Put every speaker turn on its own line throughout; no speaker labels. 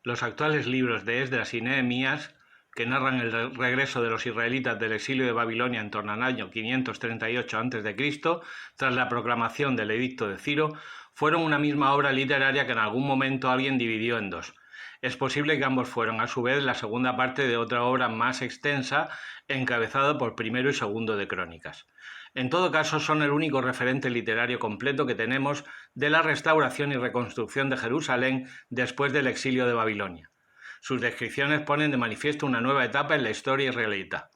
Los actuales libros de Esdras y Nehemías, que narran el regreso de los israelitas del exilio de Babilonia en torno al año 538 a.C., tras la proclamación del edicto de Ciro, fueron una misma obra literaria que en algún momento alguien dividió en dos. Es posible que ambos fueron a su vez la segunda parte de otra obra más extensa, encabezada por Primero y Segundo de Crónicas. En todo caso, son el único referente literario completo que tenemos de la restauración y reconstrucción de Jerusalén después del exilio de Babilonia. Sus descripciones ponen de manifiesto una nueva etapa en la historia israelita.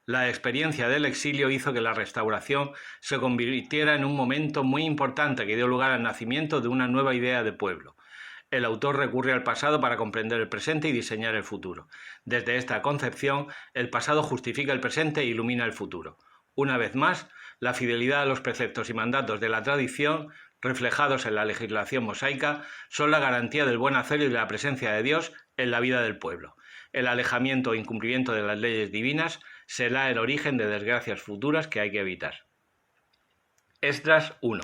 La experiencia del exilio hizo que la restauración se convirtiera en un momento muy importante que dio lugar al nacimiento de una nueva idea de pueblo. El autor recurre al pasado para comprender el presente y diseñar el futuro. Desde esta concepción, el pasado justifica el presente e ilumina el futuro. Una vez más, la fidelidad a los preceptos y mandatos de la tradición, reflejados en la legislación mosaica, son la garantía del buen hacer y de la presencia de Dios en la vida del pueblo. El alejamiento o incumplimiento de las leyes divinas será el origen de desgracias futuras que hay que evitar. Esdras 1.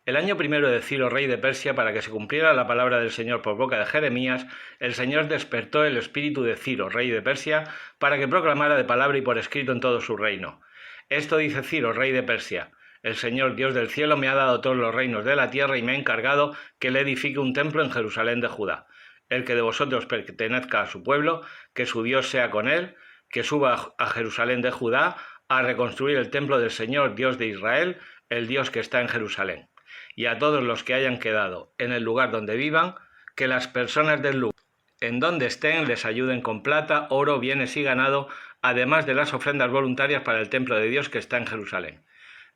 El año primero de Ciro, rey de Persia, para que se cumpliera la palabra del Señor por boca de Jeremías, el Señor despertó el espíritu de Ciro, rey de Persia, para que proclamara de palabra y por escrito en todo su reino. Esto dice Ciro, rey de Persia: el Señor Dios del cielo me ha dado todos los reinos de la tierra y me ha encargado que le edifique un templo en Jerusalén de Judá. El que de vosotros pertenezca a su pueblo, que su Dios sea con él, que suba a Jerusalén de Judá a reconstruir el templo del Señor Dios de Israel, el Dios que está en Jerusalén. Y a todos los que hayan quedado en el lugar donde vivan, que las personas del lugar en donde estén les ayuden con plata, oro, bienes y ganado, además de las ofrendas voluntarias para el templo de Dios que está en Jerusalén.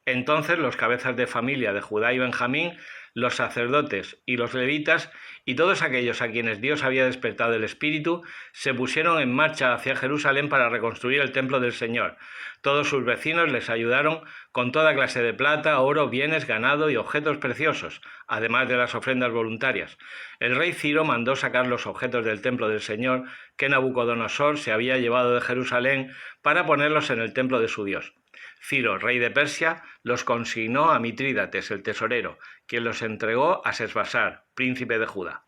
Entonces los cabezas de familia de Judá y Benjamín, los sacerdotes y los levitas, y todos aquellos a quienes Dios había despertado el espíritu, se pusieron en marcha hacia Jerusalén para reconstruir el templo del Señor. Todos sus vecinos les ayudaron con toda clase de plata, oro, bienes, ganado y objetos preciosos, además de las ofrendas voluntarias. El rey Ciro mandó sacar los objetos del templo del Señor que Nabucodonosor se había llevado de Jerusalén para ponerlos en el templo de su Dios. Ciro, rey de Persia, los consignó a Mitrídates, el tesorero, quien los entregó a Sesbasar, príncipe de Judá.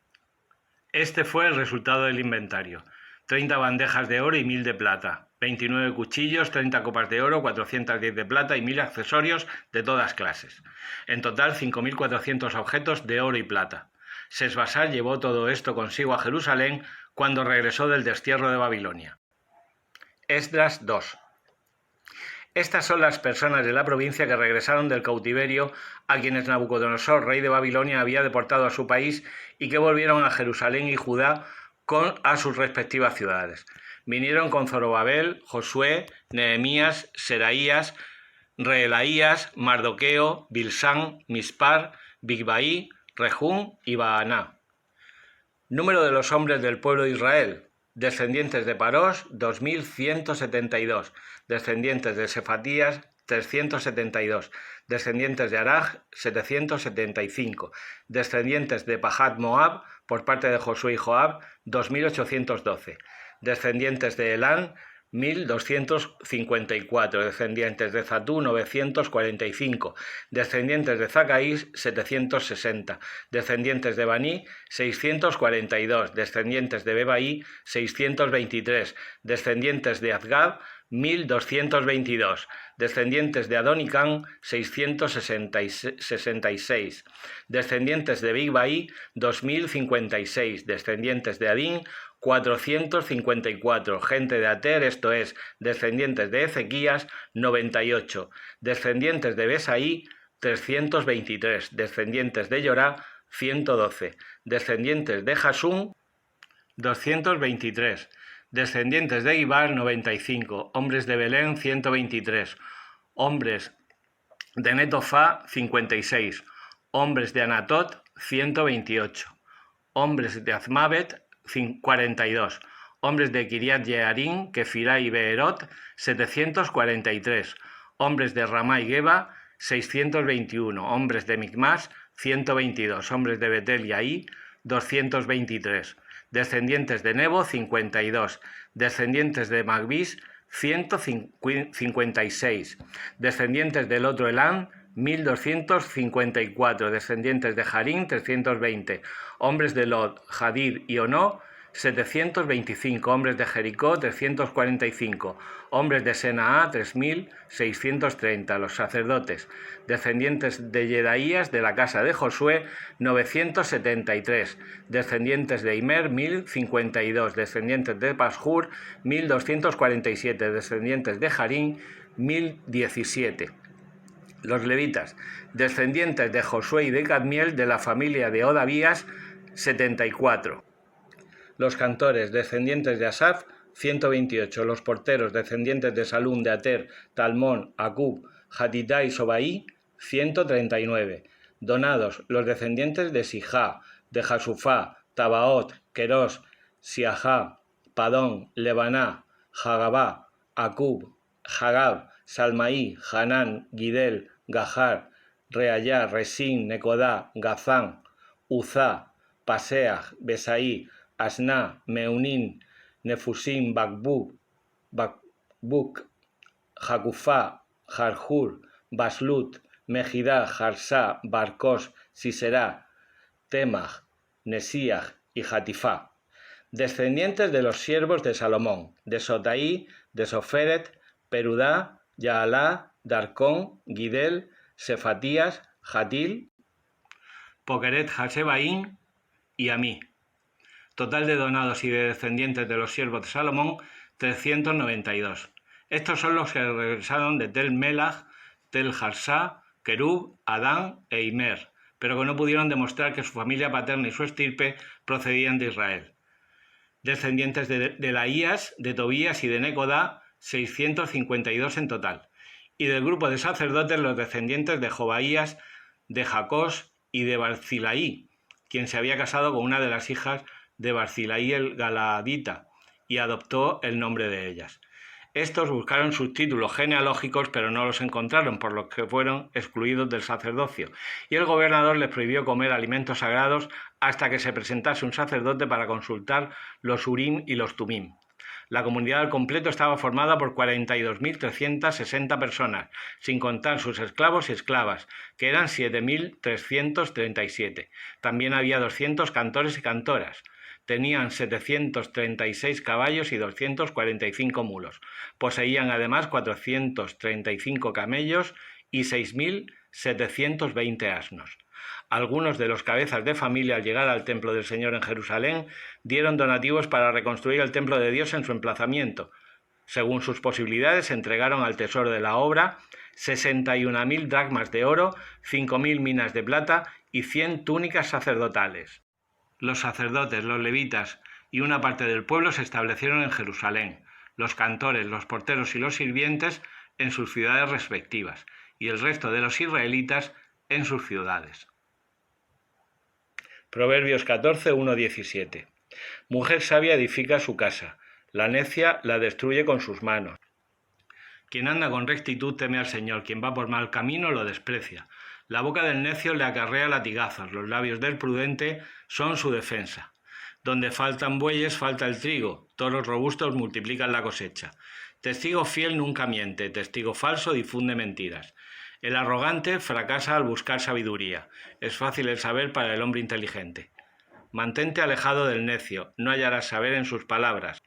Este fue el resultado del inventario: 30 bandejas de oro y 1000 de plata, 29 cuchillos, 30 copas de oro, 410 de plata y 1000 accesorios de todas clases. En total, 5400 objetos de oro y plata. Sesbasar llevó todo esto consigo a Jerusalén cuando regresó del destierro de Babilonia. Esdras 2. Estas son las personas de la provincia que regresaron del cautiverio, a quienes Nabucodonosor, rey de Babilonia, había deportado a su país y que volvieron a Jerusalén y Judá a sus respectivas ciudades. Vinieron con Zorobabel, Josué, Nehemías, Seraías, Reelaías, Mardoqueo, Bilsán, Mispar, Bigvaí, Rejún y Baaná. Número de los hombres del pueblo de Israel: descendientes de Parós, 2172, descendientes de Sefatías, 372, descendientes de Araj, 775, descendientes de Pahat Moab, por parte de Josué y Joab, 2812, descendientes de Elán, 1254, descendientes de Zatú, 945, descendientes de Zacaís, 760, descendientes de Baní, 642, descendientes de Bebaí, 623, descendientes de Azgad, 1222, descendientes de Adonicán, 666, descendientes de Bigvaí, 2056, descendientes de Adín, 454, gente de Ater, esto es, descendientes de Ezequías, 98, descendientes de Besaí, 323, descendientes de Yorá, 112, descendientes de Jasún, 223, descendientes de Ibar, 95, hombres de Belén, 123, hombres de Netofá, 56, hombres de Anatot, 128, hombres de Azmabet, 42, hombres de Kiriat Yearim, Kefirá y Beerot, 743, hombres de Ramá y Geba, 621, hombres de Micmas, 122, hombres de Betel y Ahí, 223, descendientes de Nebo, 52, descendientes de Magbis, 156, descendientes del otro Elán, 1.254, descendientes de Harín, 320, hombres de Lot, Jadir y Onó, 725, hombres de Jericó, 345, hombres de Senaá, 3.630, los sacerdotes, descendientes de Yedaías, de la casa de Josué, 973, descendientes de Imer, 1.052, descendientes de Pashur, 1.247, descendientes de Harín, 1.017. Los levitas, descendientes de Josué y de Cadmiel, de la familia de Odavías, 74. Los cantores, descendientes de Asaf, 128. Los porteros, descendientes de Salum, de Ater, Talmón, Acub, Hatitá y Sobaí, 139. Donados, los descendientes de Sijá, de Jasufá, Tabaot, Querós, Siajá, Padón, Lebaná, Hagabá, Acub, Hagab, Salmaí, Hanán, Gidel, Gajar, Reayá, Resín, Necodá, Gazán, Uzá, Paseah, Besaí, Asná, Meunín, Nefusim, Bakbuk, Jacufá, Jarjur, Baslut, Mejidá, Jarsá, Barcós, Siserá, Temach, Nesíach y Jatifá. Descendientes de los siervos de Salomón, de Sotaí, de Soferet, Perudá, Yaalá, Darcón, Gidel, Sefatías, Jatil, Pokeret Hasebaín y Amí. Total de donados y de descendientes de los siervos de Salomón, 392. Estos son los que regresaron de Tel Melach, Tel Harsá, Kerub, Adán e Imer, pero que no pudieron demostrar que su familia paterna y su estirpe procedían de Israel. Descendientes de Laías, de Tobías y de Necodá, 652 en total. Y del grupo de sacerdotes, los descendientes de Jobaías, de Jacós y de Barzilaí, quien se había casado con una de las hijas de Barzilaí el Galaadita y adoptó el nombre de ellas. Estos buscaron sus títulos genealógicos, pero no los encontraron, por lo que fueron excluidos del sacerdocio, y el gobernador les prohibió comer alimentos sagrados hasta que se presentase un sacerdote para consultar los Urim y los Tumim. La comunidad al completo estaba formada por 42.360 personas, sin contar sus esclavos y esclavas, que eran 7.337. También había 200 cantores y cantoras. Tenían 736 caballos y 245 mulos. Poseían además 435 camellos y 6.720 asnos. Algunos de los cabezas de familia, al llegar al templo del Señor en Jerusalén, dieron donativos para reconstruir el templo de Dios en su emplazamiento. Según sus posibilidades, entregaron al tesoro de la obra 61.000 dracmas de oro, 5.000 minas de plata y 100 túnicas sacerdotales. Los sacerdotes, los levitas y una parte del pueblo se establecieron en Jerusalén, los cantores, los porteros y los sirvientes en sus ciudades respectivas, y el resto de los israelitas en sus ciudades. Proverbios 14, 1-17. Mujer sabia edifica su casa, la necia la destruye con sus manos. Quien anda con rectitud teme al Señor, quien va por mal camino lo desprecia. La boca del necio le acarrea latigazos, los labios del prudente son su defensa. Donde faltan bueyes falta el trigo, toros robustos multiplican la cosecha. Testigo fiel nunca miente, testigo falso difunde mentiras. El arrogante fracasa al buscar sabiduría, es fácil el saber para el hombre inteligente. Mantente alejado del necio, no hallarás saber en sus palabras.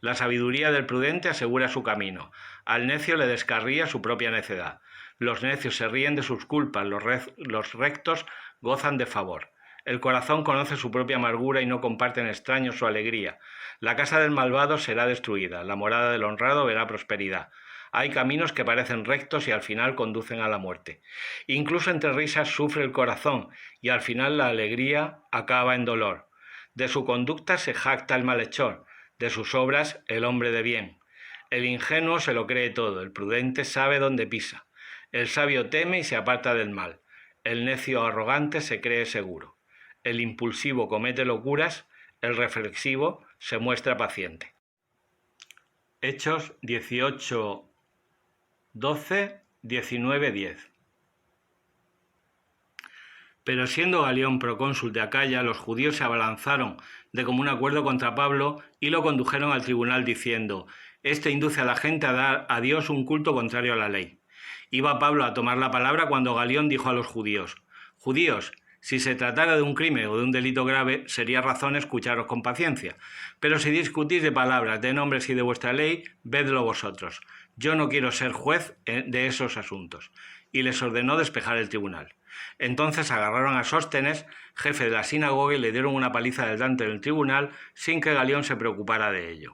La sabiduría del prudente asegura su camino, al necio le descarría su propia necedad. Los necios se ríen de sus culpas, los rectos gozan de favor. El corazón conoce su propia amargura y no comparten extraños su alegría. La casa del malvado será destruida, la morada del honrado verá prosperidad. Hay caminos que parecen rectos y al final conducen a la muerte. Incluso entre risas sufre el corazón y al final la alegría acaba en dolor. De su conducta se jacta el malhechor, de sus obras el hombre de bien. El ingenuo se lo cree todo, el prudente sabe dónde pisa. El sabio teme y se aparta del mal. El necio arrogante se cree seguro. El impulsivo comete locuras, el reflexivo se muestra paciente. Hechos 18, 12, 19, 10. Pero siendo Galión procónsul de Acaya, los judíos se abalanzaron de común acuerdo contra Pablo y lo condujeron al tribunal diciendo: «Este induce a la gente a dar a Dios un culto contrario a la ley». Iba Pablo a tomar la palabra cuando Galión dijo a los judíos: «Judíos, si se tratara de un crimen o de un delito grave, sería razón escucharos con paciencia. Pero si discutís de palabras, de nombres y de vuestra ley, vedlo vosotros. Yo no quiero ser juez de esos asuntos». Y les ordenó despejar el tribunal. Entonces agarraron a Sóstenes, jefe de la sinagoga, y le dieron una paliza delante del tribunal sin que Galión se preocupara de ello.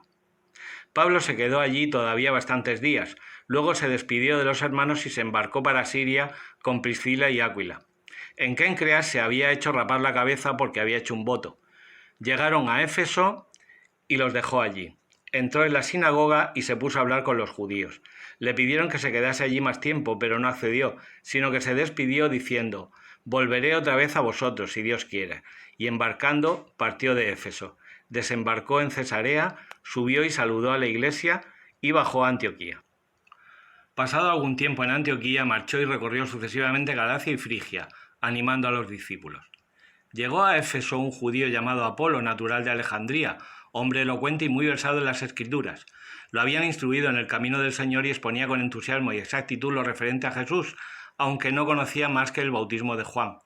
Pablo se quedó allí todavía bastantes días. Luego se despidió de los hermanos y se embarcó para Siria con Priscila y Áquila. En Kencreas se había hecho rapar la cabeza porque había hecho un voto. Llegaron a Éfeso y los dejó allí. Entró en la sinagoga y se puso a hablar con los judíos. Le pidieron que se quedase allí más tiempo, pero no accedió, sino que se despidió diciendo: «Volveré otra vez a vosotros, si Dios quiere». Y embarcando, partió de Éfeso. Desembarcó en Cesarea, subió y saludó a la iglesia y bajó a Antioquía. Pasado algún tiempo en Antioquía, marchó y recorrió sucesivamente Galacia y Frigia, animando a los discípulos. Llegó a Éfeso un judío llamado Apolo, natural de Alejandría, hombre elocuente y muy versado en las Escrituras. Lo habían instruido en el camino del Señor y exponía con entusiasmo y exactitud lo referente a Jesús, aunque no conocía más que el bautismo de Juan.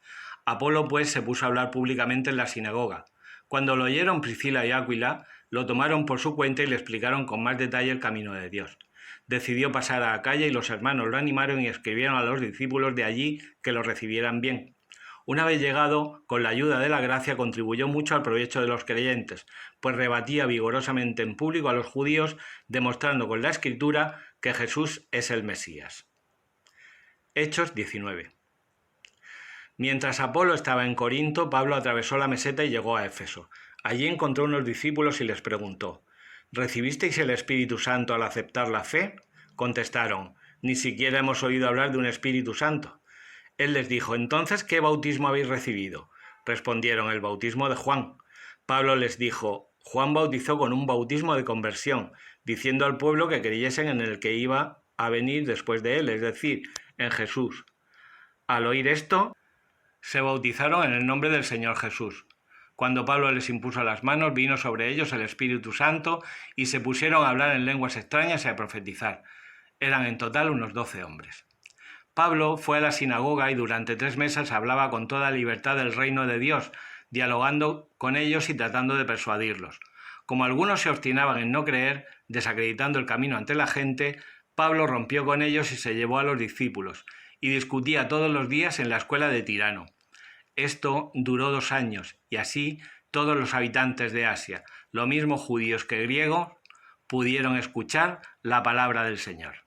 Apolo, pues, se puso a hablar públicamente en la sinagoga. Cuando lo oyeron Priscila y Áquila, lo tomaron por su cuenta y le explicaron con más detalle el camino de Dios. Decidió pasar a Acaya y los hermanos lo animaron y escribieron a los discípulos de allí que lo recibieran bien. Una vez llegado, con la ayuda de la gracia contribuyó mucho al provecho de los creyentes, pues rebatía vigorosamente en público a los judíos, demostrando con la Escritura que Jesús es el Mesías. Hechos 19. Mientras Apolo estaba en Corinto, Pablo atravesó la meseta y llegó a Éfeso. Allí encontró unos discípulos y les preguntó: «¿Recibisteis el Espíritu Santo al aceptar la fe?». Contestaron: «Ni siquiera hemos oído hablar de un Espíritu Santo». Él les dijo: «Entonces, ¿qué bautismo habéis recibido?». Respondieron: «El bautismo de Juan». Pablo les dijo: «Juan bautizó con un bautismo de conversión, diciendo al pueblo que creyesen en el que iba a venir después de él, es decir, en Jesús». Al oír esto, se bautizaron en el nombre del Señor Jesús. Cuando Pablo les impuso las manos, vino sobre ellos el Espíritu Santo y se pusieron a hablar en lenguas extrañas y a profetizar. Eran en total unos 12 hombres. Pablo fue a la sinagoga y durante 3 meses hablaba con toda libertad del reino de Dios, dialogando con ellos y tratando de persuadirlos. Como algunos se obstinaban en no creer, desacreditando el camino ante la gente, Pablo rompió con ellos y se llevó a los discípulos, y discutía todos los días en la escuela de Tirano. Esto duró 2 años, y así todos los habitantes de Asia, lo mismo judíos que griegos, pudieron escuchar la palabra del Señor.